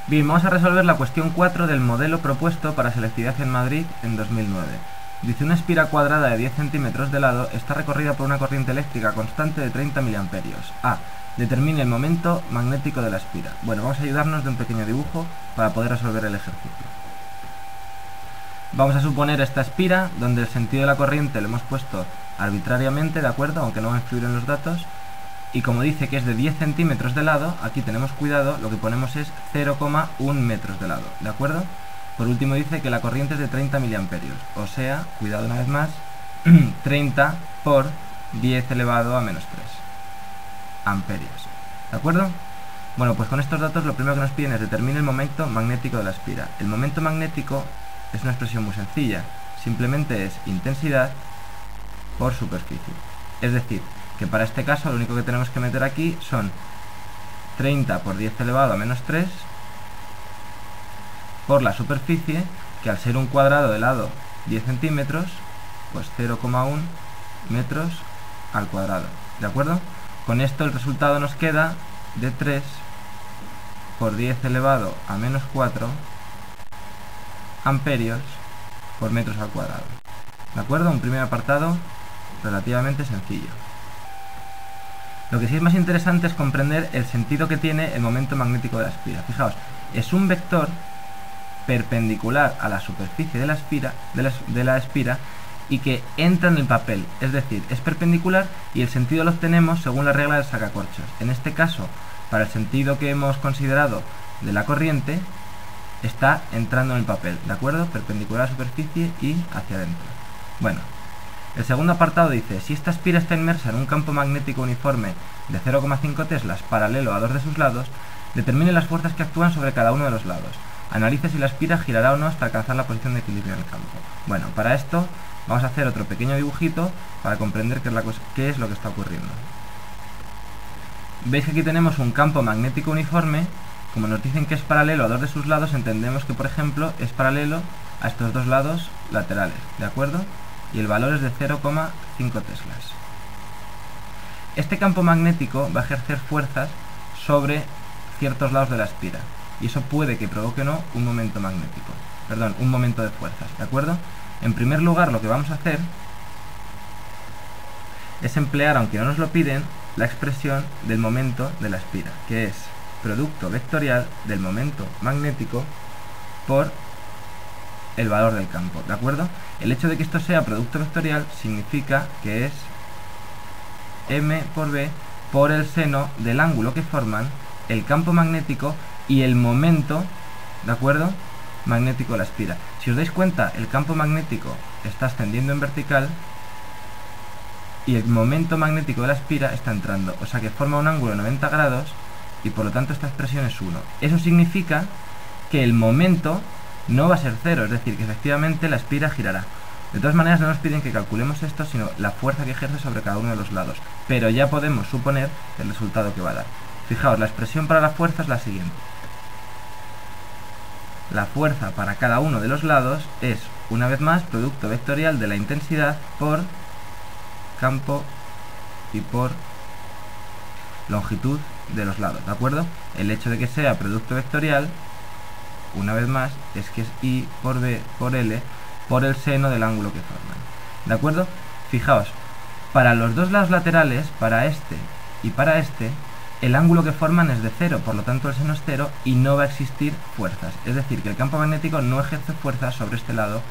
Bien, vamos a resolver la cuestión 4 del modelo propuesto para selectividad en Madrid en 2009. Dice, una espira cuadrada de 10 centímetros de lado está recorrida por una corriente eléctrica constante de 30 mA. A. Determine el momento magnético de la espira. Bueno, vamos a ayudarnos de un pequeño dibujo para poder resolver el ejercicio. Vamos a suponer esta espira, donde el sentido de la corriente lo hemos puesto arbitrariamente, ¿de acuerdo? Aunque no va a influir en los datos. Y como dice que es de 10 centímetros de lado, aquí tenemos cuidado, lo que ponemos es 0,1 metros de lado, ¿de acuerdo? Por último dice que la corriente es de 30 mA, o sea, cuidado una vez más, 30 por 10 elevado a menos 3 amperios, ¿de acuerdo? Bueno, pues con estos datos lo primero que nos piden es determinar el momento magnético de la espira. El momento magnético es una expresión muy sencilla, simplemente es intensidad por superficie, es decir, que para este caso lo único que tenemos que meter aquí son 30 por 10 elevado a menos 3 por la superficie, que al ser un cuadrado de lado 10 centímetros, pues 0,1 metros al cuadrado, ¿de acuerdo? Con esto el resultado nos queda de 3 por 10 elevado a menos 4 amperios por metros al cuadrado, ¿de acuerdo? Un primer apartado relativamente sencillo. Lo que sí es más interesante es comprender el sentido que tiene el momento magnético de la espira. Fijaos, es un vector perpendicular a la superficie de la espira y que entra en el papel, es decir, es perpendicular y el sentido lo obtenemos según la regla del sacacorchos. En este caso, para el sentido que hemos considerado de la corriente, está entrando en el papel, ¿de acuerdo? Perpendicular a la superficie y hacia adentro. Bueno. El segundo apartado dice, si esta espira está inmersa en un campo magnético uniforme de 0,5 teslas paralelo a dos de sus lados, determine las fuerzas que actúan sobre cada uno de los lados. Analice si la espira girará o no hasta alcanzar la posición de equilibrio en el campo. Bueno, para esto vamos a hacer otro pequeño dibujito para comprender qué es lo que está ocurriendo. Veis que aquí tenemos un campo magnético uniforme. Como nos dicen que es paralelo a dos de sus lados, entendemos que, por ejemplo, es paralelo a estos dos lados laterales, ¿de acuerdo? Y el valor es de 0,5 teslas. Este campo magnético va a ejercer fuerzas sobre ciertos lados de la espira, y eso puede que provoque o no un momento magnético, perdón, un momento de fuerzas, ¿de acuerdo? En primer lugar, lo que vamos a hacer es emplear, aunque no nos lo piden, la expresión del momento de la espira, que es producto vectorial del momento magnético por el valor del campo, ¿de acuerdo? El hecho de que esto sea producto vectorial significa que es m por b por el seno del ángulo que forman el campo magnético y el momento, ¿de acuerdo?, magnético de la espira. Si os dais cuenta, el campo magnético está ascendiendo en vertical y el momento magnético de la espira está entrando, o sea que forma un ángulo de 90 grados y por lo tanto esta expresión es 1. Eso significa que el momento no va a ser 0, es decir, que efectivamente la espira girará. De todas maneras no nos piden que calculemos esto, sino la fuerza que ejerce sobre cada uno de los lados, pero ya podemos suponer el resultado que va a dar. Fijaos, la expresión para la fuerza es la siguiente. La fuerza para cada uno de los lados es, una vez más, producto vectorial de la intensidad por campo y por longitud de los lados, ¿de acuerdo? El hecho de que sea producto vectorial, una vez más, es que es I por B por L por el seno del ángulo que forman, ¿de acuerdo? Fijaos, para los dos lados laterales, para este y para este, el ángulo que forman es de 0, por lo tanto el seno es 0 y no va a existir fuerzas, es decir, que el campo magnético no ejerce fuerza sobre este lado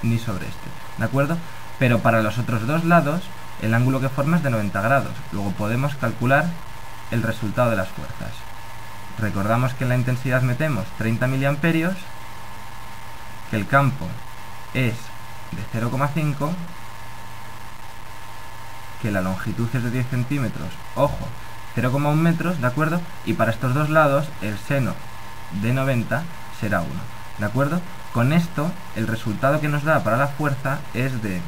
ni sobre este, ¿de acuerdo? Pero para los otros dos lados, el ángulo que forma es de 90 grados, luego podemos calcular el resultado de las fuerzas. Recordamos que en la intensidad metemos 30 mA, que el campo es de 0,5, que la longitud es de 10 centímetros, ojo, 0,1 metros, ¿de acuerdo? Y para estos dos lados el seno de 90 será 1, ¿de acuerdo? Con esto el resultado que nos da para la fuerza es de